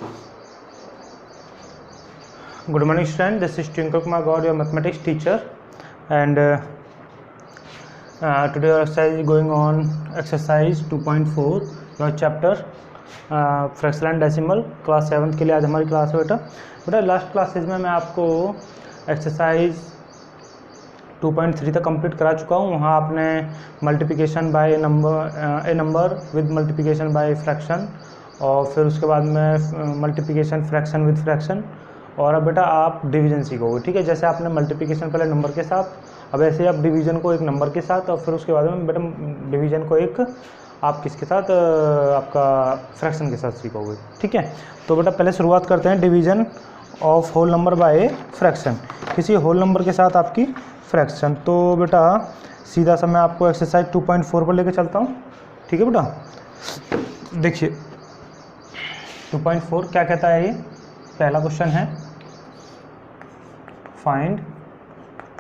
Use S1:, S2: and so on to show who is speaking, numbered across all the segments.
S1: Good morning student, this is Twinkle Kumar Gaur, your mathematics teacher, and today our exercise is going on exercise 2.4 your chapter fraction and decimal class 7 के लिए आज हमारी class है बेटा last classes में मैं आपको exercise 2.3 तक कंप्लीट करा चुका हूँ। वहाँ आपने multiplication by number with multiplication bye fraction और फिर उसके बाद में मल्टीप्लिकेशन फ्रैक्शन विद फ्रैक्शन, और अब बेटा आप डिवीजन सीखोगे। ठीक है, जैसे आपने मल्टीप्लिकेशन पहले नंबर के साथ, अब ऐसे आप डिवीजन को एक नंबर के साथ, और फिर उसके बाद में बेटा डिवीजन को एक आप किसके साथ, आपका फ्रैक्शन के साथ सीखोगे। ठीक है, तो बेटा पहले शुरुआत करते हैं division of whole number by fraction, किसी होल नंबर के साथ आपकी फ्रैक्शन। तो बेटा सीधा सा मैं आपको एक्सरसाइज 2.4 पर लेके चलता हूँ। ठीक है बेटा, देखिए 2.4 क्या कहता है। ये पहला क्वेश्चन है फाइंड,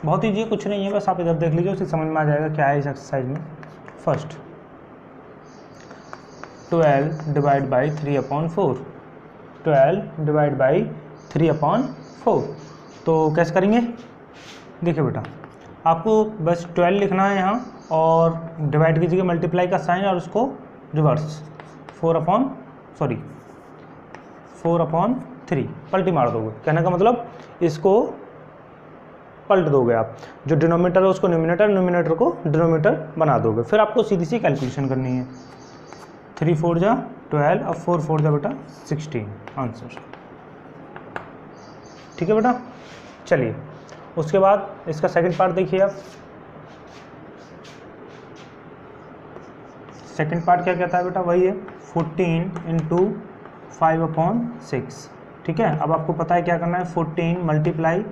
S1: बहुत ईजी, कुछ नहीं है, बस आप इधर देख लीजिए, उसे समझ में आ जाएगा क्या है इस एक्सरसाइज में। First 12 divide by 3/4, 12 divide by 3/4। तो कैसे करेंगे, देखिए बेटा आपको बस 12 लिखना है यहाँ, और डिवाइड कीजिएगा मल्टीप्लाई का साइन और उसको रिवर्स 4/3 पलटी मार दोगे। कहने का मतलब इसको पलट दोगे आप, जो डिनोमिनेटर है उसको न्यूमिनेटर, न्यूमिनेटर को डिनोमिनेटर बना दोगे। फिर आपको सीधी सी कैलकुलेशन करनी है। 3 4 जा 12 और 4 4 जा बेटा 16 आंसर। ठीक है बेटा, चलिए उसके बाद इसका सेकंड पार्ट देखिए आप। सेकंड पार्ट क्या कहता है बेटा, वही है 14 × 5/6। ठीक है, अब आपको पता है क्या करना है, 14 मल्टीप्लाई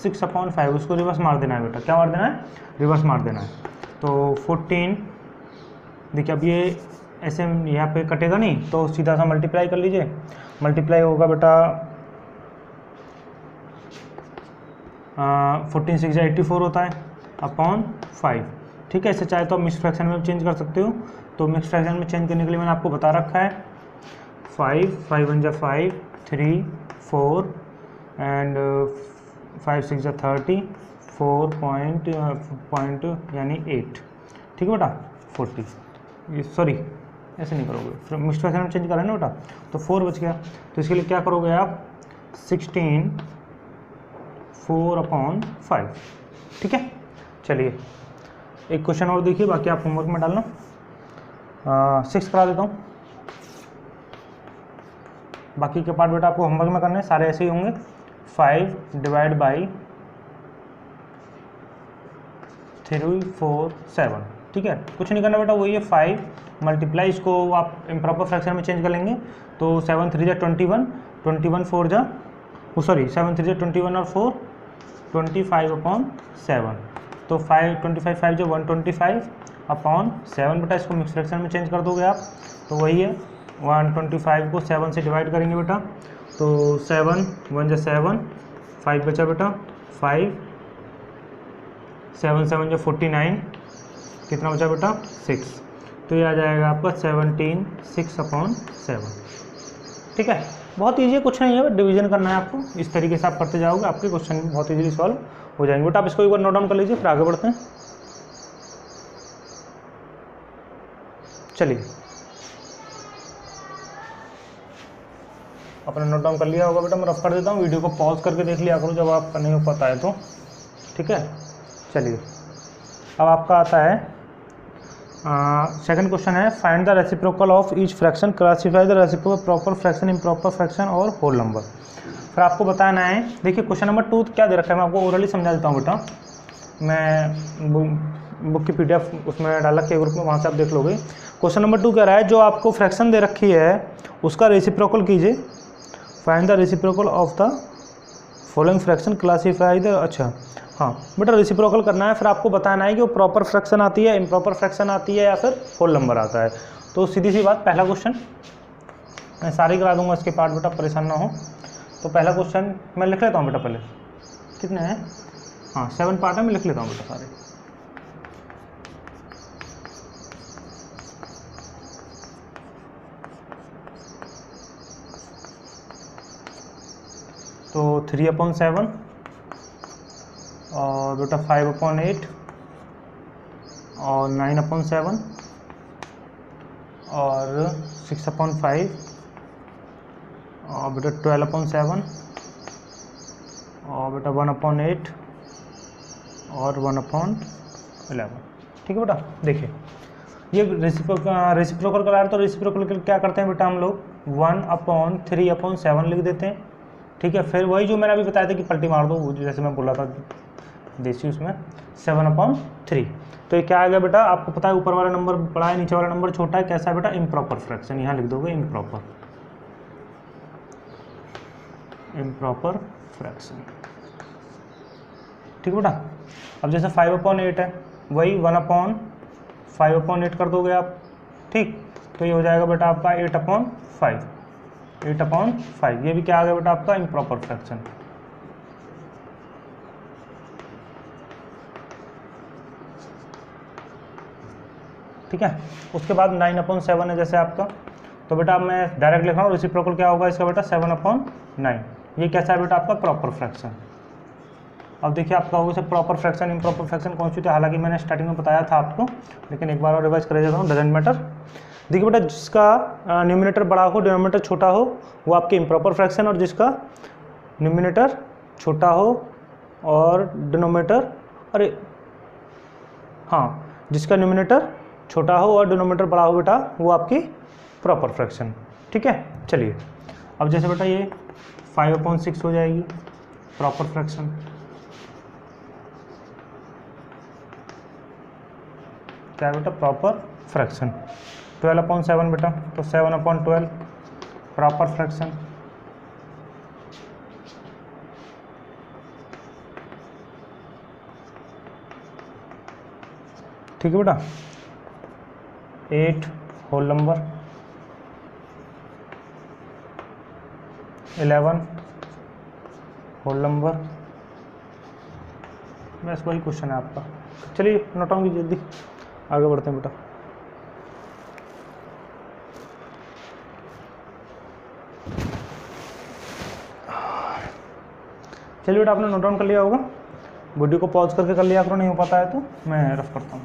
S1: 6/5, उसको रिवर्स मार देना है बेटा। क्या मार देना है, रिवर्स मार देना है। तो 14 देखिए, अब ये ऐसे यहाँ पे कटेगा नहीं, तो सीधा सा मल्टीप्लाई कर लीजिए। मल्टीप्लाई होगा बेटा 14 6 84 होता है अपॉन 5। ठीक है, इससे चाहे तो आप मिक्स फ्रैक्शन में चेंज कर सकते हो। तो मिक्स फ्रैक्शन में चेंज करने के लिए मैंने आपको बता रखा है 5 5 1 जा 5 3 4 एंड 5 6 जा 30 4 पॉइंट यानी 8। ठीक है बेटा 40, ये सॉरी ऐसे नहीं करोगे, फिर मिक्स फ्रैक्शन में चेंज करें ना बेटा, तो 4 बच गया। तो इसके लिए क्या करोगे आप, 16 4/5। ठीक है, चलिए एक क्वेश्चन और देखिए, बाकी आप होमवर्क में डालना। 6 करा देता हूँ, बाकी के पार्ट बेटा आपको होमवर्क में करने हैं, सारे ऐसे ही होंगे। 5 डिवाइड बाई 3 4 7। ठीक है, कुछ नहीं करना बेटा, वही है 5 मल्टीप्लाई, इसको आप इम्प्रॉपर फ्रैक्शन में चेंज कर लेंगे। तो 7 3 जा 21, 21 4 जा 7 3 जा 21 और 4 25/7। तो 25 5 जो 125/7 बेटा, इसको मिक्स फ्रैक्शन में चेंज कर दोगे आप। तो वही है 125 को 7 से डिवाइड करेंगे बेटा, तो 7 1 जा 7, 5 बचा बेटा 5, 7 7 जा 49, कितना बचा बेटा 6। तो ये आ जाएगा आपका 17 6/7। ठीक है, बहुत ईजी है, कुछ नहीं है, डिवीजन करना है आपको। इस तरीके से आप करते जाओगे, आपके क्वेश्चन बहुत ईजीली सॉल्व हो जाएंगे बेटा। आप इसको एक बार नोट डाउन कर लीजिए, फिर आगे बढ़ते हैं। चलिए आपने नोट डाउन कर लिया होगा बेटा, मैं रफ कर देता हूँ, वीडियो को पॉज करके देख लिया करो जब आपका नहीं हो पाता है तो। ठीक है, चलिए अब आपका आता है सेकंड क्वेश्चन है find the reciprocal of each fraction, classify the reciprocal proper fraction, improper fraction और होल नंबर। फिर आपको बताना है, देखिए क्वेश्चन नंबर 2 क्या दे रखा है, मैं आपको ओरली समझा देता हूँ बेटा। मैं बुक की PDF उसमें डाल रखी है ग्रुप में, वहाँ से आप देख लोगे। क्वेश्चन नंबर 2 कह रहा है, जो आपको फ्रैक्शन दे रखी है उसका रेसिप्रोकल कीजिए। Find the reciprocal of the following fraction, classify the, अच्छा हाँ बेटा रेसिप्रोकल करना है। फिर आपको बताना है कि वो प्रॉपर फ्रैक्शन आती है, इम्प्रॉपर फ्रैक्शन आती है, या फिर होल नंबर आता है। तो सीधी सी बात, पहला क्वेश्चन मैं सारे करा दूंगा इसके पार्ट बेटा, परेशान ना हो। तो पहला क्वेश्चन मैं लिख लेता हूँ बेटा, पहले कितने हैं, हाँ 7 पार्ट है, मैं लिख लेता हूँ बेटा सारे। तो 3/7 और बेटा 5/8 और 9/7 और 6/5 और बेटा 12/7 और बेटा 1/8 और 1/11। ठीक है बेटा, देखिए ये रेसिप्रोकल करा रहे तो रेसिप्रोकल के लिए क्या करते हैं बेटा हम लोग 1/3/7 लिख देते हैं। ठीक है, फिर वही जो मैंने अभी बताया था कि पलटी मार दो, वो जैसे मैं बोला था देसी उसमें 7/3। तो ये क्या आ गया बेटा, आपको पता है ऊपर वाला नंबर बड़ा है नीचे वाला नंबर छोटा है, कैसा है बेटा इम्प्रॉपर फ्रैक्शन, यहाँ लिख दोगे इम्प्रॉपर फ्रैक्शन। ठीक है बेटा, अब जैसे 5/8 है वही 1/5/8 कर दोगे आप। ठीक, तो ये हो जाएगा बेटा आपका 8/5। ये भी क्या आ गया बेटा आपका इम्प्रॉपर फ्रैक्शन। ठीक है, उसके बाद 9/7 है जैसे आपका, तो बेटा अब मैं डायरेक्ट लिख रहा हूँ, रेसिप्रोकल क्या होगा इसका बेटा 7/9। ये कैसा है बेटा आपका प्रॉपर फ्रैक्शन। अब देखिए आपका होगा इसे प्रॉपर फ्रैक्शन इम्प्रॉपर फ्रैक्शन कौन सी थी, हालांकि मैंने स्टार्टिंग में बताया था आपको, लेकिन एक बार और रिवाइज कर देता हूँ, डजेंट मैटर। देखिए बेटा जिसका न्यूमिनेटर बड़ा हो डिनोमिनेटर छोटा हो वो आपके इम्प्रॉपर फ्रैक्शन, और जिसका न्यूमिनेटर छोटा हो और डिनोमिनेटर जिसका न्यूमिनेटर छोटा हो और डिनोमिनेटर बड़ा हो बेटा वो आपकी प्रॉपर फ्रैक्शन। ठीक है, चलिए अब जैसे बेटा ये 5/6 हो जाएगी प्रॉपर फ्रैक्शन। क्या है बेटा प्रॉपर फ्रैक्शन। 12/7 बेटा, तो 7/12 प्रॉपर फ्रैक्शन। ठीक है बेटा, 8 होल नंबर, 11 होल नंबर, बस वही क्वेश्चन है आपका। चलिए नोट डाउन कीजिए जल्दी, आगे बढ़ते हैं बेटा। चलिए बेटा आपने नोट डाउन कर लिया होगा, वीडियो को पॉज करके कर लिया करो, नहीं हो पाता है तो मैं रफ करता हूँ।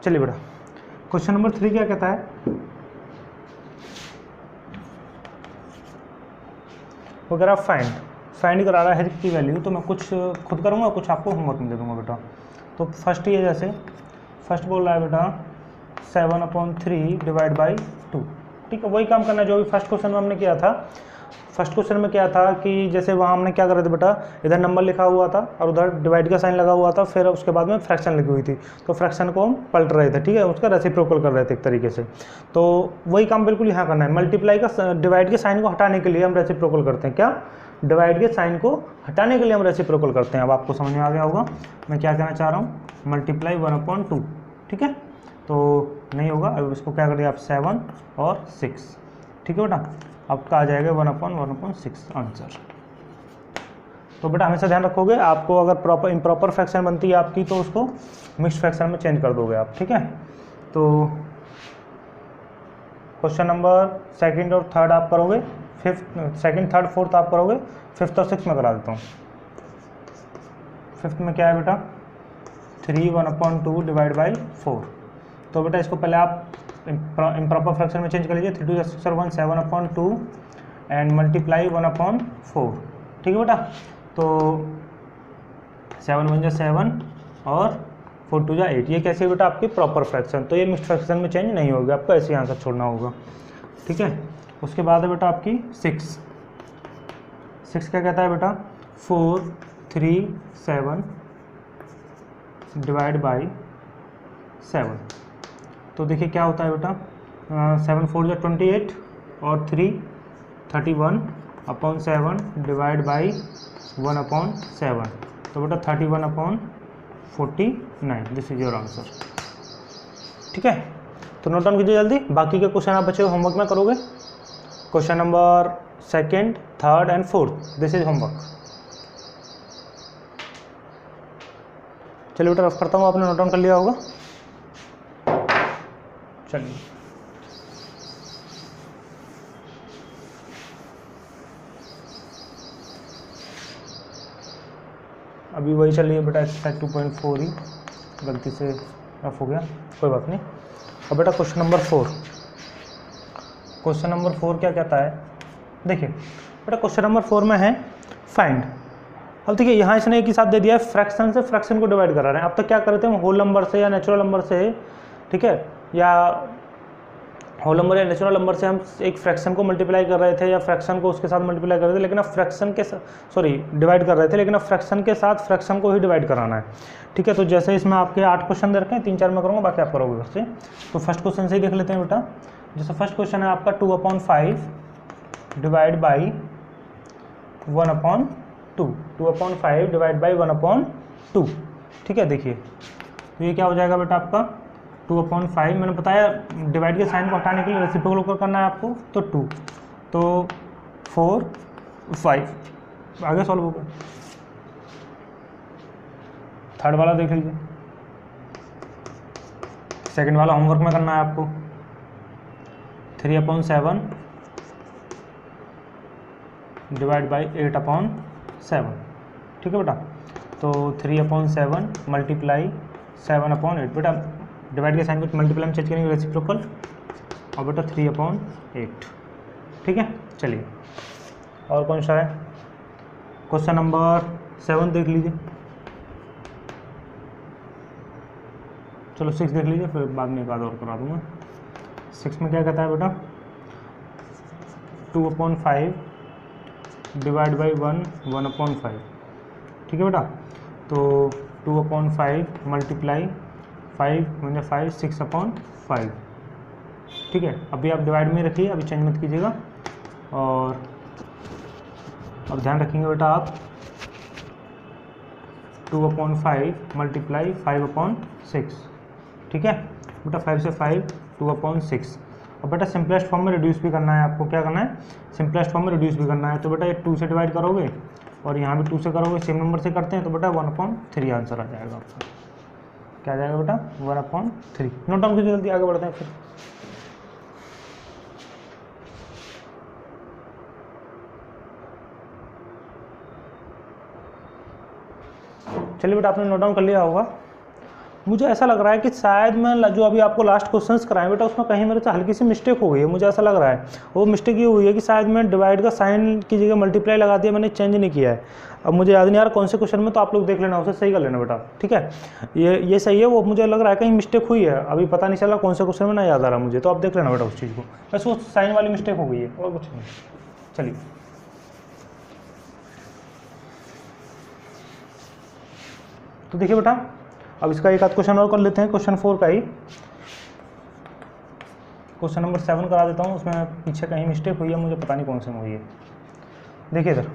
S1: चलिए बेटा क्वेश्चन नंबर 3 क्या कहता है, अगर आप फाइंड करा रहा है की वैल्यू, तो मैं कुछ खुद करूँगा कुछ आपको होमवर्क में दे दूँगा बेटा। तो फर्स्ट ये जैसे फर्स्ट बोल रहा है बेटा 7/3 डिवाइड बाई 2। ठीक है, वही काम करना है जो अभी फर्स्ट क्वेश्चन में हमने किया था। फर्स्ट क्वेश्चन में क्या था कि जैसे वहाँ हमने क्या कर रहे थे बेटा, इधर नंबर लिखा हुआ था और उधर डिवाइड का साइन लगा हुआ था, फिर उसके बाद में फ्रैक्शन लिखी हुई थी, तो फ्रैक्शन को हम पलट रहे थे। ठीक है, उसका रेसिप्रोकल कर रहे थे एक तरीके से। तो वही काम बिल्कुल यहाँ करना है, मल्टीप्लाई का डिवाइड के साइन को हटाने के लिए हम रेसिप्रोकल करते हैं। क्या, डिवाइड के साइन को हटाने के लिए हम रेसिप्रोकल करते हैं। अब आपको समझ में आ गया होगा मैं क्या कहना चाह रहा हूँ, मल्टीप्लाई 1/2। ठीक है, तो नहीं होगा, अब इसको क्या करिए आप 7 और 6। ठीक है बेटा, आपका आ जाएगा 1/1/6 आंसर। तो बेटा हमेशा ध्यान रखोगे, आपको अगर इम्प्रॉपर फ्रैक्शन बनती है आपकी तो उसको मिक्स्ड फ्रैक्शन में चेंज कर दोगे आप। ठीक है, तो क्वेश्चन नंबर 2nd और 3rd आप करोगे, 2nd 3rd 4th आप करोगे, 5th और 6th में करा देता हूँ। 5th में क्या है बेटा 3/1/2 डिवाइड बाई 4। तो बेटा इसको पहले आप इम्प्रॉपर फ्रैक्शन में चेंज कर लीजिए, 3 2 6 और 1 7/2 एंड मल्टीप्लाई 1/4। ठीक है बेटा, तो 7 1 7 और 4 2 8। ये कैसे बेटा आपकी प्रॉपर फ्रैक्शन, तो ये मिक्स्ड फ्रैक्शन में चेंज नहीं होगा, आपको ऐसे ही आंसर छोड़ना होगा। ठीक है, उसके बाद है बेटा आपकी 6 क्या कहता है बेटा 4 3 7 डिवाइड बाई 7। तो देखिए क्या होता है बेटा 7 4 जो 28 और 3 31/7 डिवाइड बाई 1/7। तो बेटा 31/49। This is your answer. ठीक है, तो नोट डाउन कीजिए जल्दी, बाकी के क्वेश्चन आप बच्चे होमवर्क में करोगे। Question number 2nd 3rd and 4th, this is homework. चलिए बेटा रफ करता हूँ, आपने नोट डाउन कर लिया होगा। चलिए अभी वही चल रही है बेटा एक्सरसाइज 2.4 ही, गलती से रफ हो गया, कोई बात नहीं। अब बेटा क्वेश्चन नंबर 4, क्वेश्चन नंबर 4 क्या कहता है, देखिए बेटा क्वेश्चन नंबर 4 में है फाइंड। अब देखिए यहाँ इसने एक ही साथ दे दिया है, फ्रैक्शन से फ्रैक्शन को डिवाइड करा रहे हैं। अब तक क्या करते हैं, हम होल नंबर से या नेचुरल नंबर से, ठीक है, या होल नंबर या नेचुरल नंबर से हम एक फ्रैक्शन को मल्टीप्लाई कर रहे थे या फ्रैक्शन को उसके साथ मल्टीप्लाई कर रहे थे, लेकिन अब फ्रैक्शन के डिवाइड कर रहे थे, लेकिन अब फ्रैक्शन के साथ फ्रैक्शन को ही डिवाइड कराना है, ठीक है। तो जैसे इसमें आपके 8 क्वेश्चन दे रखे हैं, 3-4 मैं करूँगा, बाकी आप करोगे घर से। तो फर्स्ट क्वेश्चन से ही देख लेते हैं बेटा। जैसे फर्स्ट क्वेश्चन है आपका 2/5 डिवाइड बाई 1/2, 2/5 डिवाइड बाई 1/2, ठीक है। देखिए तो ये क्या हो जाएगा बेटा आपका 2/5, मैंने बताया डिवाइड के साइन को हटाने के लिए रेसिप्रोकल होकर करना है आपको, तो 2, तो 4 5 आगे सॉल्व होगा। थर्ड वाला देख लीजिए, सेकंड वाला होमवर्क में करना है आपको, 3/7 डिवाइड बाई 8/7, ठीक है बेटा। तो 3/7 मल्टीप्लाई 7/8, बेटा डिवाइड के साइन को मल्टीप्लाई में चेंज करेंगे रेसिप्रोकल, और बेटा 3/8, ठीक है। चलिए और कौन सा है, क्वेश्चन नंबर 7 देख लीजिए, चलो 6 देख लीजिए, फिर बाद में एक आध और करा दूंगा। 6 में क्या कहता है बेटा, 2/5 डिवाइड बाई 1/5, ठीक है बेटा। तो 2/5 मल्टीप्लाई 5 6/5, ठीक है। अभी आप डिवाइड में रखिए, अभी चेंज मत कीजिएगा। और अब ध्यान रखेंगे बेटा आप 2/5 मल्टीप्लाई 5/6, ठीक है बेटा। 5 से 5 2/6। अब बेटा सिंपलेस्ट फॉर्म में रिड्यूस भी करना है आपको, क्या करना है, सिंपलेस्ट फॉर्म में रिड्यूस भी करना है। तो बेटा ये 2 से डिवाइड करोगे और यहाँ भी 2 से करोगे, सेम नंबर से करते हैं, तो बेटा 1/3 आंसर आ जाएगा आपका। क्या आ जाएगा बेटा 1/3। नोट डाउन कीजिए, जल्दी आगे बढ़ते हैं फिर। चलिए बेटा आपने नोट डाउन कर लिया होगा। मुझे ऐसा लग रहा है कि शायद मैं जो अभी आपको लास्ट क्वेश्चंस कराएं बेटा, उसमें कहीं मेरे से हल्की सी मिस्टेक हो गई है, मुझे ऐसा लग रहा है। वो मिस्टेक ये हुई है कि शायद मैं डिवाइड का साइन की जगह मल्टीप्लाई लगा दिया, मैंने चेंज नहीं किया है। अब मुझे याद नहीं आ रहा कौन से क्वेश्चन में, तो आप लोग देख लेना, उसे सही कर लेना बेटा, ठीक है। ये सही है, वो मुझे लग रहा है कहीं मिस्टेक हुई है, अभी पता नहीं चला कौन से क्वेश्चन में, ना याद आ रहा मुझे, तो आप देख लेना बेटा उस चीज़ को। बस वो साइन वाली मिस्टेक हो गई है और कुछ नहीं। चलिए तो देखिए बेटा, अब इसका एक आध क्वेश्चन और कर लेते हैं, क्वेश्चन 4 का ही। क्वेश्चन नंबर 7 करा देता हूँ, उसमें पीछे कहीं मिस्टेक हुई है, मुझे पता नहीं कौन से में हुई है। देखिए इधर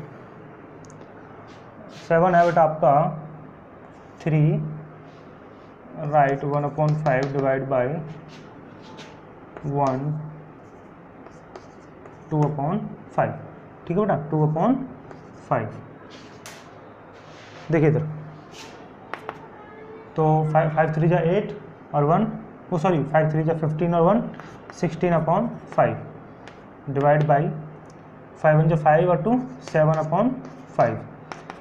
S1: 7 है बेटा आपका 3 राइट 1/5 डिवाइड बाई 1 2/5, ठीक है बेटा 2/5। देखिए इधर तो 5 3 जा 8 और 1, वो सॉरी 5 3 जा 15 और 1 16/5 डिवाइड बाई 5 1 जा 5 और 2 7/5।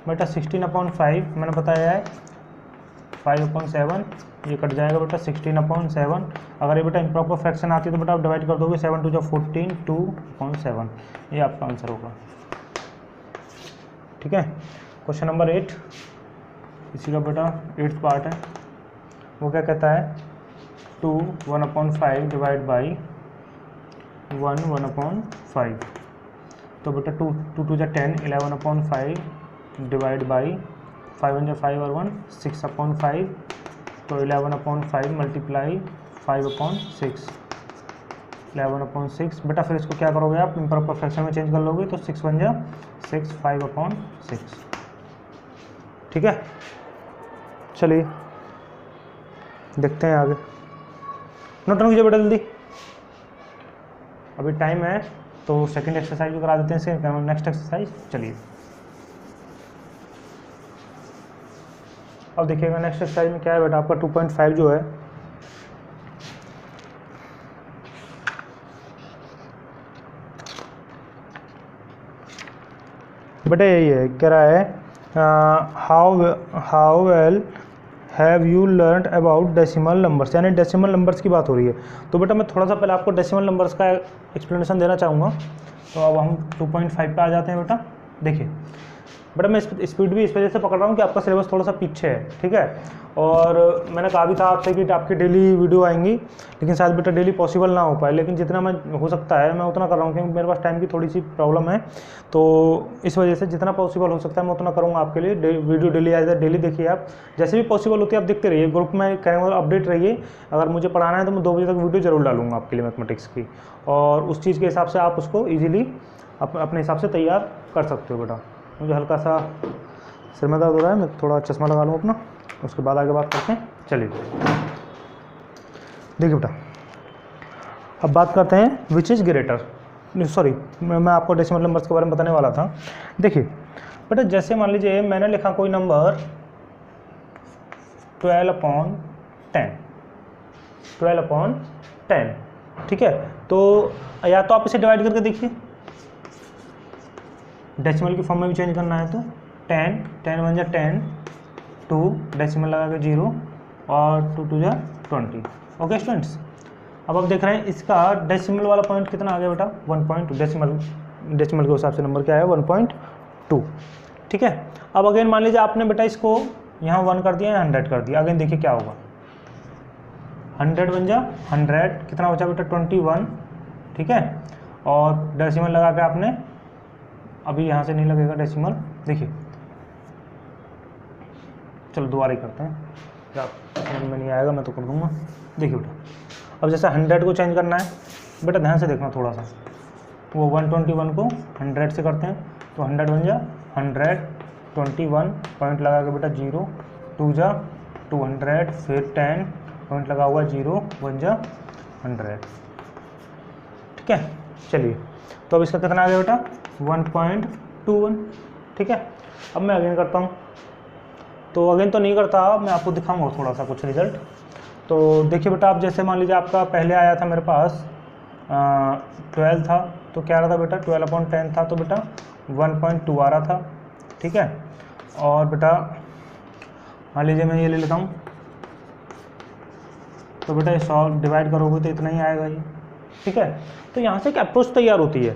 S1: बेटा 16/5 मैंने बताया है 5/7, ये कट जाएगा बेटा 16/7। अगर ये बेटा इम्प्रॉपर फ्रैक्शन आती है तो बेटा आप डिवाइड कर दोगे, 7 2 जा 14 2/7, ये आपका आंसर होगा, ठीक है। क्वेश्चन नंबर 8 इसी का बेटा 8th पार्ट है, वो क्या कहता है 2 1/5 डिवाइड बाई 1 1/5। तो बेटा 2 2 जा 10 11/5 डिवाइड बाई 5 1 जा 5 और 1 6/5, तो 11/5 मल्टीप्लाई 5/6 11/6। बेटा फिर इसको क्या करोगे आप, इम्प्रॉपर फ्रैक्शन में चेंज कर लोगे, तो 6 1 जा 6 5/6, ठीक है। चलिए देखते हैं आगे, नोट डाउन कीजिए बेटा जल्दी, अभी टाइम है। तो सेकंड एक्सरसाइज भी करा देते हैं इसके, नेक्स्ट एक्सरसाइज। चलिए अब देखिएगा नेक्स्ट एक्सरसाइज में क्या है बेटा, आपका 2.5 जो है बेटा यही है, कह रहा है how well have you learn about decimal numbers, यानी डेसिमल नंबर्स की बात हो रही है। तो बेटा मैं थोड़ा सा पहले आपको डेसिमल नंबर्स का एक्सप्लेनेशन देना चाहूँगा। तो अब हम 2.5 पे आ जाते हैं बेटा। देखिए बेटा मैं स्पीड भी इस वजह से पकड़ रहा हूँ कि आपका सिलेबस थोड़ा सा पीछे है, ठीक है। और मैंने कहा भी था आपसे कि आपकी डेली वीडियो आएंगी, लेकिन शायद बेटा डेली पॉसिबल ना हो पाए, लेकिन जितना मैं हो सकता है मैं उतना कर रहा हूँ, क्योंकि मेरे पास टाइम की थोड़ी सी प्रॉब्लम है। तो इस वजह से जितना पॉसिबल हो सकता है मैं उतना करूँगा आपके लिए। वीडियो डेली आए, डेली देखिए आप, जैसे भी पॉसिबल होती है आप देखते रहिए, ग्रुप में करेंगे अपडेट रहिए। अगर मुझे पढ़ाना है तो मैं 2 बजे तक वीडियो जरूर डालूंगा आपके लिए मैथमेटिक्स की, और उस चीज़ के हिसाब से आप उसको ईजिली अपने हिसाब से तैयार कर सकते हो बेटा। मुझे हल्का सा सिर में दर्द हो रहा है, मैं थोड़ा चश्मा लगा लूँ अपना, उसके बाद आगे बात करते हैं। चलिए देखिए बेटा, अब बात करते हैं विच इज़ ग्रेटर, सॉरी मैं आपको डेसिमल नंबर्स के बारे में बताने वाला था। देखिए बेटा जैसे मान लीजिए मैंने लिखा कोई नंबर 12/10, 12/10, ठीक है। तो या तो आप इसे डिवाइड करके देखिए, डेसिमल की फॉर्म में भी चेंज करना है तो 10, 10 1 जा 10, 2 डेसिमल लगा के 0 और 2 2 जा 20। ओके स्टूडेंट्स, अब आप देख रहे हैं इसका डेसिमल वाला पॉइंट कितना आ गया बेटा 1.2, डेसिमल के हिसाब से नंबर क्या है 1.2, ठीक है। अब अगेन मान लीजिए आपने बेटा इसको यहाँ 1 कर दिया या 100 कर दिया, अगेन देखिए क्या होगा, 100 बन जा 100, कितना बचा बेटा 21, ठीक है। और डेसिमल लगा के आपने, अभी यहाँ से नहीं लगेगा डेसिमल, देखिए चलो दोबारा ही करते हैं, समझ में नहीं आएगा मैं तो कर दूंगा। देखिए बेटा अब जैसे 100 को चेंज करना है, बेटा ध्यान से देखना थोड़ा सा, वो 121 को 100 से करते हैं तो 100 बन जा 121, पॉइंट लगा के बेटा 0, 2 जा 200, फिर 10 पॉइंट लगा हुआ 0 बन जा 100, ठीक है। चलिए तो अब इसका कितना आ गया बेटा 1.21, ठीक है। अब मैं अगेन करता हूँ, तो अगेन तो नहीं करता, मैं आपको दिखाऊंगा थोड़ा सा कुछ रिजल्ट। तो देखिए बेटा आप जैसे मान लीजिए आपका पहले आया था मेरे पास 12 था, तो क्या रहा था बेटा 12/10 था, तो बेटा 1.2 आ रहा था, ठीक है। और बेटा मान लीजिए मैं ये ले लेता हूँ, तो बेटा ये 100 डिवाइड करोगे तो इतना ही आएगा ये, ठीक है। तो यहाँ से एक अप्रोच तैयार होती है।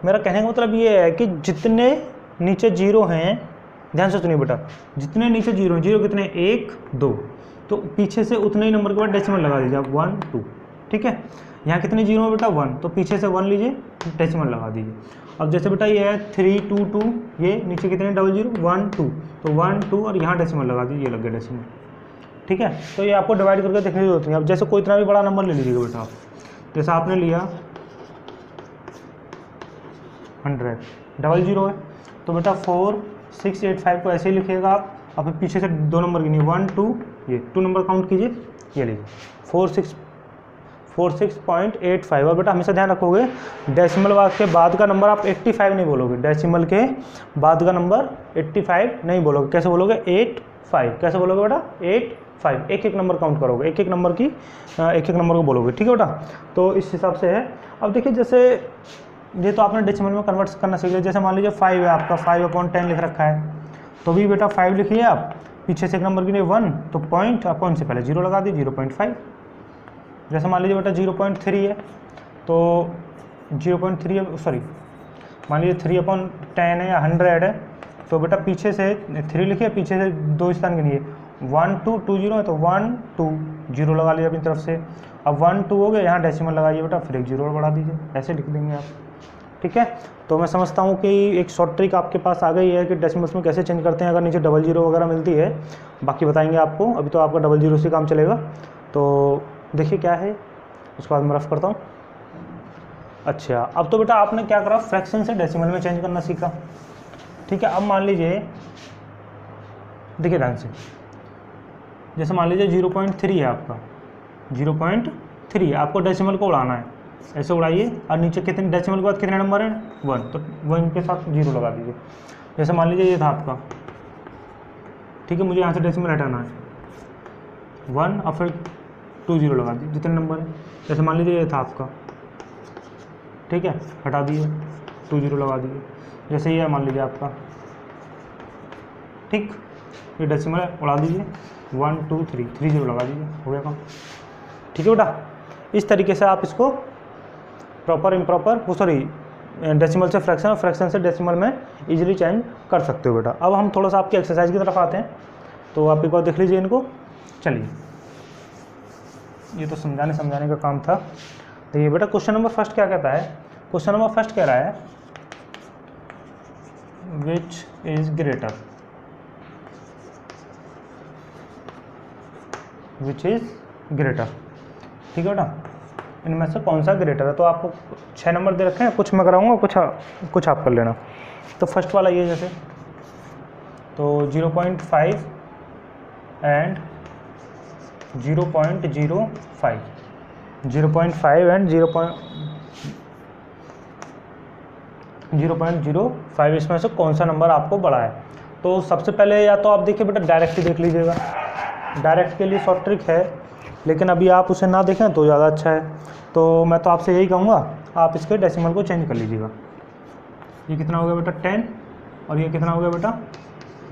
S1: मेरा कहने का मतलब ये है कि जितने नीचे 0 हैं, ध्यान से सुनिए बेटा, जितने नीचे 0 हैं, 0 कितने 1 2, तो पीछे से उतने ही नंबर के बाद डेसिमल लगा दीजिए आप 1 2, ठीक है। यहाँ कितने 0 है बेटा 1, तो पीछे से 1 लीजिए, डेसिमल लगा दीजिए। अब जैसे बेटा ये है 3 2 2, ये नीचे कितने 00 1 2, तो 1 2 और यहाँ डेसिमल लगा दीजिए, ये लग गया डेसिमल, ठीक है। तो ये आपको डिवाइड करके देखने की जरूरत नहीं है। अब जैसे कोई इतना भी बड़ा नंबर ले लीजिएगा बेटा आप, जैसा आपने लिया 100, 00 है, तो बेटा 4685 को ऐसे ही लिखिएगा आप, और फिर पीछे से 2 नंबर गिनिए 1 2, ये 2 नंबर काउंट कीजिए, ये लीजिए 46.85। और बेटा हमेशा ध्यान रखोगे डेसिमल के बाद का नंबर आप 85 नहीं बोलोगे, डेसिमल के बाद का नंबर 85 नहीं बोलोगे, कैसे बोलोगे 85, कैसे बोलोगे बेटा 85, एक एक नंबर काउंट करोगे, एक एक नंबर को बोलोगे, ठीक है बेटा। तो इस हिसाब से है। अब देखिए जैसे ये तो आपने डेसिमल में कन्वर्ट करना सीख लिया, जैसे मान लीजिए 5 है आपका, 5/10 लिख रखा है, तो भी बेटा 5 लिखिए आप, पीछे से एक नंबर गिनिए 1, तो पॉइंट से पहले 0 लगा दी 0.5। जैसे मान लीजिए बेटा 0.3 है, तो 0.3 सॉरी मान लीजिए 3/10 है या 100 है, तो बेटा पीछे से 3 लिखिए, पीछे से 2 स्थान गिनिए 1 2 2 0 है, तो 1 2 0 लगा लीजिए अपनी तरफ से। अब 1 2 हो गया, यहाँ डेसिमल लगाइए बेटा, फिर एक 0 और बढ़ा दीजिए, ऐसे लिख देंगे आप, ठीक है। तो मैं समझता हूँ कि एक शॉर्ट ट्रिक आपके पास आ गई है कि डेसिमल्स में कैसे चेंज करते हैं अगर नीचे 00 वगैरह मिलती है, बाकी बताएंगे आपको, अभी तो आपका 00 से काम चलेगा। तो देखिए क्या है, उसके बाद मैं रफ करता हूँ। अच्छा अब तो बेटा आपने क्या करा, फ्रैक्शन से डेसिमल में चेंज करना सीखा, ठीक है। अब मान लीजिए देखिए ध्यान से, जैसे मान लीजिए 0.3 है आपका, 0.3 आपको डेसिमल को उड़ाना है, ऐसे उड़ाइए, और नीचे कितने डेसिमल के बाद कितने नंबर हैं 1, तो 1 के साथ 0 लगा दीजिए। जैसे मान लीजिए ये था आपका, ठीक है, मुझे यहाँ से डेसिमल हटाना है 1 और फिर 2 0 लगा दिए, जितने नंबर है। जैसे मान लीजिए ये था आपका, ठीक है, हटा दिए 2 0 लगा दिए। जैसे ये मान लीजिए आपका, ठीक, ये डेसिमल है, उड़ा दीजिए 1 2 3 3 0 लगा दीजिए, हो गया काम। ठीक है बेटा, इस तरीके से आप इसको प्रॉपर इम्प्रॉपर वो सॉरी डेसिमल से फ्रैक्शन और फ्रैक्शन से डेसिमल में इजीली चेंज कर सकते हो बेटा। अब हम थोड़ा सा आपकी एक्सरसाइज की तरफ आते हैं, तो आप एक बार देख लीजिए इनको। चलिए, ये तो समझाने का काम था। देखिए बेटा, क्वेश्चन नंबर फर्स्ट क्या कहता है? क्वेश्चन नंबर फर्स्ट कह रहा है which is greater, which is greater. ठीक है बेटा, इनमें से कौन सा ग्रेटर है? तो आपको 6 नंबर दे रखे हैं, कुछ मैं कराऊंगा, कुछ आप कर लेना। तो फर्स्ट वाला ये, जैसे तो 0.5 एंड 0.05, 0.5 एंड 0.05, इसमें से कौन सा नंबर आपको बड़ा है? तो सबसे पहले या तो आप देखिए बेटा, डायरेक्ट ही देख लीजिएगा। डायरेक्ट के लिए शॉर्ट ट्रिक है, लेकिन अभी आप उसे ना देखें तो ज़्यादा अच्छा है। तो मैं तो आपसे यही कहूँगा, आप इसके डेसिमल को चेंज कर लीजिएगा। ये कितना हो गया बेटा 10, और ये कितना हो गया बेटा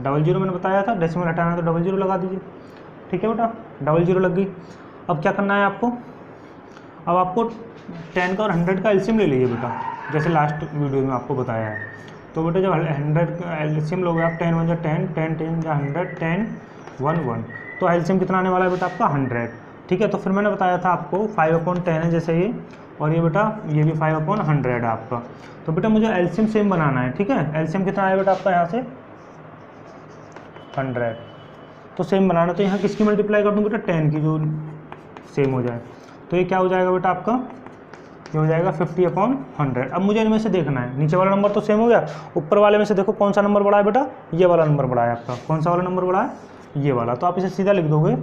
S1: 00 मैंने बताया था, डेसिमल हटाना है तो 00 लगा दीजिए। ठीक है बेटा, 00 लग गई। अब क्या करना है आपको? अब आपको 10 का और 100 का एलसीएम ले लीजिए बेटा, जैसे लास्ट वीडियो में आपको बताया है। तो बेटा जब 100 का एलसीएम लोगे आप, 10 1 10, 10 10 100, 10 1 1, तो एलसीएम कितना आने वाला है बेटा आपका 100। ठीक है, तो फिर मैंने बताया था आपको 5/10 है जैसे ये, और ये बेटा ये भी 5/100 है आपका। तो बेटा मुझे एलसीएम सेम बनाना है। ठीक है, एलसीएम कितना आया बेटा आपका यहाँ से 100, तो सेम बनाना। तो यहाँ किसकी मल्टीप्लाई कर दूँ बेटा 10 की, जो सेम हो जाए। तो ये क्या हो जाएगा बेटा आपका, ये हो जाएगा 50/100। अब मुझे इनमें से देखना है, नीचे वाला नंबर तो सेम हो गया, ऊपर वाले में से देखो कौन सा नंबर बड़ा है बेटा, ये वाला नंबर बड़ा है आपका। कौन सा वाला नंबर बड़ा है? ये वाला। तो आप इसे सीधा लिख दोगे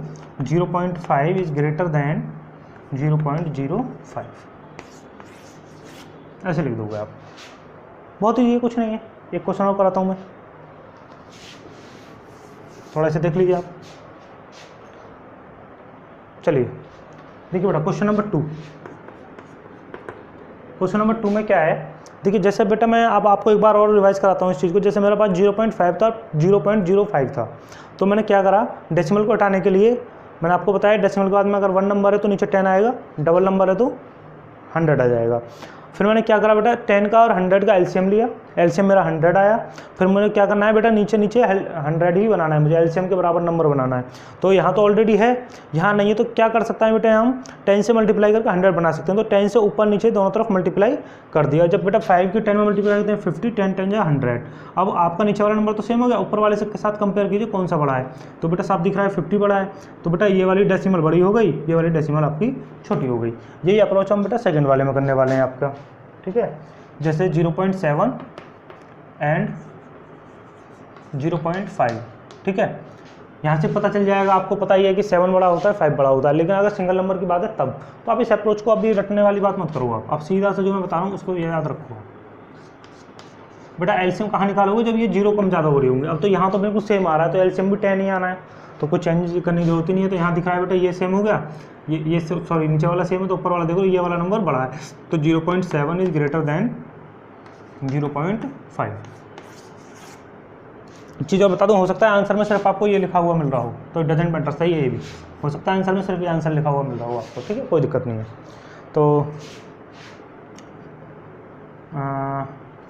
S1: 0.5 इज ग्रेटर दैन 0.05, ऐसे लिख दोगे आप। बहुत ही, ये कुछ नहीं है। एक क्वेश्चन और कराता हूँ मैं, थोड़ा से देख लीजिए आप। चलिए देखिए बेटा, क्वेश्चन नंबर 2। क्वेश्चन नंबर 2 में क्या है? देखिए जैसे बेटा मैं अब आपको एक बार और रिवाइज कराता हूँ इस चीज़ को। जैसे मेरे पास 0.5 था, 0.05 था, तो मैंने क्या करा, डेसिमल को हटाने के लिए मैंने आपको बताया डेसिमल के बाद में अगर 1 नंबर है तो नीचे 10 आएगा, डबल नंबर है तो 100 आ जाएगा। फिर मैंने क्या करा बेटा, 10 का और 100 का एलसीएम लिया, एलसीएम मेरा 100 आया। फिर मुझे क्या करना है बेटा, नीचे 100 ही बनाना है मुझे, एलसीएम के बराबर नंबर बनाना है। तो यहाँ तो ऑलरेडी है, यहाँ नहीं है, तो क्या कर सकता है बेटा, हम 10 से मल्टीप्लाई करके 100 बना सकते हैं। तो 10 से ऊपर नीचे दोनों तरफ मल्टीप्लाई कर दिया। जब बेटा 5 की 10 में मल्टीप्लाई करते हैं 50, 10 10 या 100। अब आपका नीचे वाला नंबर तो सेम हो गया, ऊपर वाले से के साथ कंपेयर कीजिए कौन सा बड़ा है। तो बेटा साफ दिख रहा है 50 बड़ा है, तो बेटा ये वाली डेसिमल बड़ी हो गई, ये वाली डेसिमल आपकी छोटी हो गई। यही अप्रोच हम बेटा सेकंड वाले में करने वाले हैं आपका। ठीक है, जैसे 0.7 एंड 0.5। ठीक है, यहाँ से पता चल जाएगा, आपको पता ही है कि 7 बड़ा होता है 5 बड़ा होता है, लेकिन अगर सिंगल नंबर की बात है तब। तो आप इस अप्रोच को अभी रटने वाली बात मत करो, आप सीधा से जो मैं बता रहा हूँ उसको याद रखो। बेटा एलसीएम कहाँ निकालोगे, जब ये 0 कम ज़्यादा हो रही होंगे। अब तो यहाँ तो बिल्कुल सेम आ रहा है, तो एलसीएम भी 10 ही आना है, तो कुछ चेंज करने की जरूरत ही नहीं है। तो यहाँ दिखाया बेटा ये सेम हो गया, ये सॉरी नीचे वाला सेम है, तो ऊपर वाला देखो ये वाला नंबर बड़ा है। तो 0.7 इज ग्रेटर दैन 0.5। चीज़ और बता दूँ, हो सकता है आंसर में सिर्फ आपको ये लिखा हुआ मिल रहा हो, तो डजेंट मैटर, सही है, ये भी हो सकता है आंसर में सिर्फ ये आंसर लिखा हुआ मिल रहा हो आपको। ठीक है, कोई दिक्कत नहीं है। तो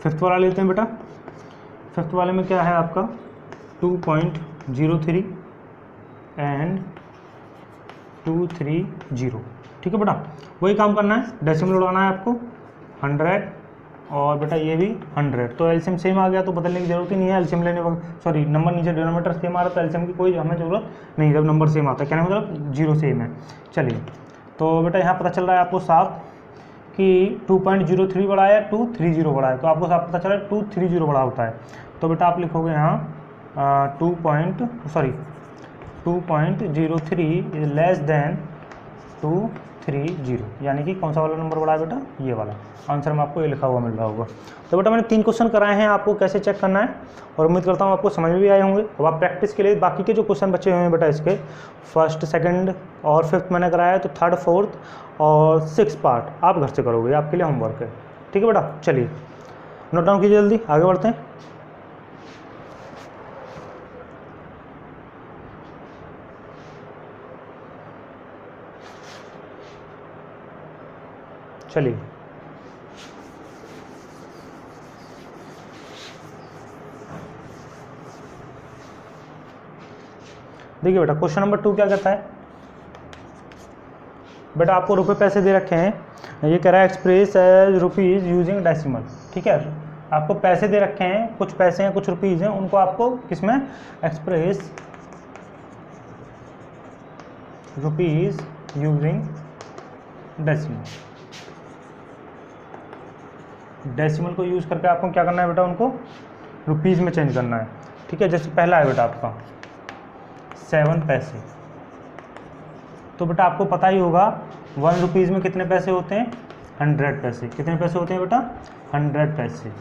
S1: फिफ्थ वाला लेते हैं बेटा। फिफ्थ वाले में क्या है आपका 2.03 एंड 230। ठीक है बेटा, वही काम करना है, डेसिमल उड़ाना है आपको 100, और बेटा ये भी 100। तो एलसीएम सेम आ गया तो बदलने की जरूरत ही नहीं है। एलसीएम लेने वक्त सॉरी नंबर नीचे डिनोमिनेटर सेम आ रहा है, तो एलसीएम की कोई हमें जरूरत नहीं, जब नंबर सेम आता है, कहने मतलब 0 सेम है। चलिए, तो बेटा यहाँ पता चल रहा है आपको साफ कि 2.03 बड़ा है, 230 बड़ा है। तो आपको साफ पता चल रहा है 230 बड़ा होता है। तो बेटा आप लिखोगे यहाँ 2.03 इज लेस देन 230। 230, यानी कि कौन सा वाला नंबर बड़ा है बेटा, ये वाला। आंसर में आपको ये लिखा हुआ मिल रहा होगा। तो बेटा मैंने 3 क्वेश्चन कराए हैं, आपको कैसे चेक करना है, और उम्मीद करता हूँ आपको समझ में भी आए होंगे। अब आप प्रैक्टिस के लिए बाकी के जो क्वेश्चन बचे हुए हैं बेटा, इसके फर्स्ट, सेकंड और फिफ्थ मैंने कराया है, तो थर्ड, फोर्थ और 6 पार्ट आप घर से करोगे, आपके लिए होमवर्क है। ठीक है बेटा, चलिए नोट डाउन कीजिए, जल्दी आगे बढ़ते हैं। चलिए देखिए बेटा, क्वेश्चन नंबर 2 क्या कहता है बेटा, आपको रुपए पैसे दे रखे हैं, ये कह रहा है express as rupees using decimal. ठीक है, आपको पैसे दे रखे हैं, कुछ पैसे हैं कुछ रुपीज़ हैं, उनको आपको किसमें express rupees using decimal, decimal को यूज़ करके आपको क्या करना है बेटा, उनको रुपीज़ में चेंज करना है। ठीक है, जैसे पहला है बेटा आपका 7 पैसे, तो बेटा आपको पता ही होगा 1 रुपीज़ में कितने पैसे होते हैं, 100 पैसे। कितने पैसे होते हैं बेटा, 100 पैसे।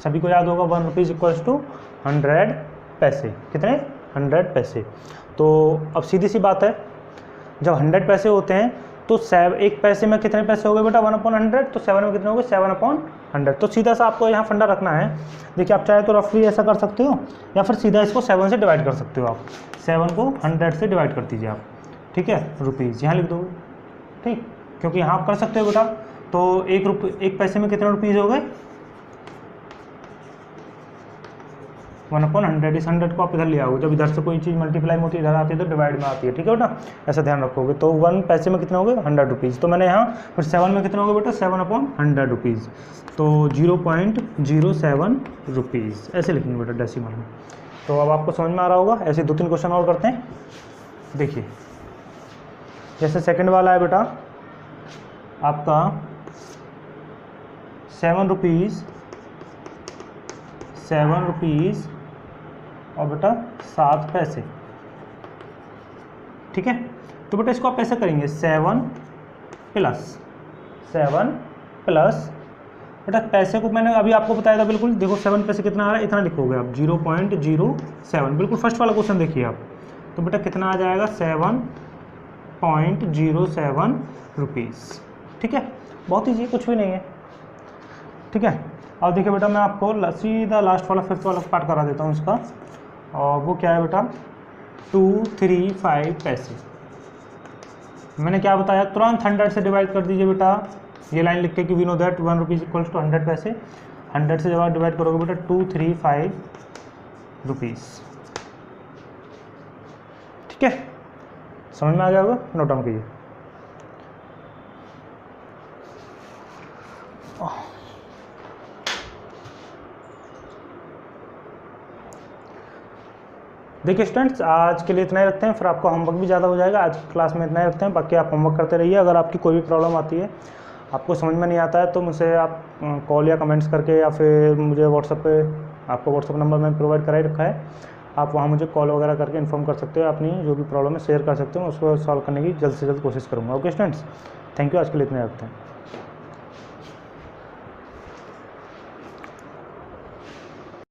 S1: सभी को याद होगा 1 रुपीज़ इक्वल्स टू 100 पैसे। कितने, 100 पैसे। तो अब सीधी सी बात है, जब 100 पैसे होते हैं तो 1 पैसे में कितने पैसे हो गए बेटा, 1/100, तो 7 में कितने हो गए, 7/100। तो सीधा सा आपको यहाँ फंडा रखना है। देखिए, आप चाहे तो रफली ऐसा कर सकते हो, या फिर सीधा इसको 7 से डिवाइड कर सकते हो। आप 7 को 100 से डिवाइड कर दीजिए आप। ठीक है, रुपीज़ यहाँ लिख दोगे, ठीक, क्योंकि यहाँ आप कर सकते हो बेटा। तो 1 पैसे में कितने रुपीज़ हो गए, 1/100। इस 100 को आप इधर ले आओगे, जब इधर से कोई चीज़ मल्टीप्लाई में होती है, इधर आती है तो डिवाइड में आती है। ठीक है बेटा, ऐसा ध्यान रखोगे। तो 1 पैसे में कितने हो गए, 100 रुपीज़। तो मैंने यहाँ फिर 7 में कितने हो गए बेटा, 7/100 रुपीज़, तो 0.07 रुपीज़ ऐसे लिखेंगे बेटा डेसिमल में। तो अब आपको समझ में आ रहा होगा। ऐसे 2-3 क्वेश्चन और करते हैं। देखिए, जैसे सेकंड वाला है बेटा आपका 7 रुपीज़ और बेटा 7 पैसे। ठीक है, तो बेटा इसको आप ऐसे करेंगे 7 प्लस बेटा पैसे को मैंने अभी आपको बताया था बिल्कुल। देखो 7 पैसे कितना आ रहा है, इतना लिखोगे आप 0.07। बिल्कुल फर्स्ट वाला क्वेश्चन देखिए आप, तो बेटा कितना आ जाएगा 7.07 रुपीज़। ठीक है, बहुत ईजी, कुछ भी नहीं है। ठीक है, अब देखिए बेटा मैं आपको सीधा लास्ट वाला 5th वाला पार्ट करा देता हूँ इसका, और वो क्या है बेटा 235 पैसे। मैंने क्या बताया, तुरंत 100 से डिवाइड कर दीजिए बेटा। ये लाइन लिख के कि we know that 1 rupees equals to 100 पैसे। 100 से जब डिवाइड करोगे बेटा 235 रुपीज़। ठीक है, समझ में आ गया होगा, नोट डाउन कीजिए। देखिए स्टूडेंट्स, आज के लिए इतना ही रखते हैं, फिर आपका होमवर्क भी ज़्यादा हो जाएगा। आज की क्लास में इतना ही रखते हैं, बाकी आप होमवर्क करते रहिए। अगर आपकी कोई भी प्रॉब्लम आती है, आपको समझ में नहीं आता है, तो मुझसे आप कॉल या कमेंट्स करके, या फिर मुझे व्हाट्सएप पे, आपको व्हाट्सएप नंबर मैंने प्रोवाइड करा ही रखा है, आप वहाँ मुझे कॉल वगैरह करके इन्फॉर्म कर सकते हो। अपनी जो भी प्रॉब्लम है शेयर कर सकते हो, उसको सॉल्व करने की जल्द से जल्द कोशिश करूँगा। ओके स्टूडेंट्स, थैंक यू, आज के लिए इतना ही रखते हैं।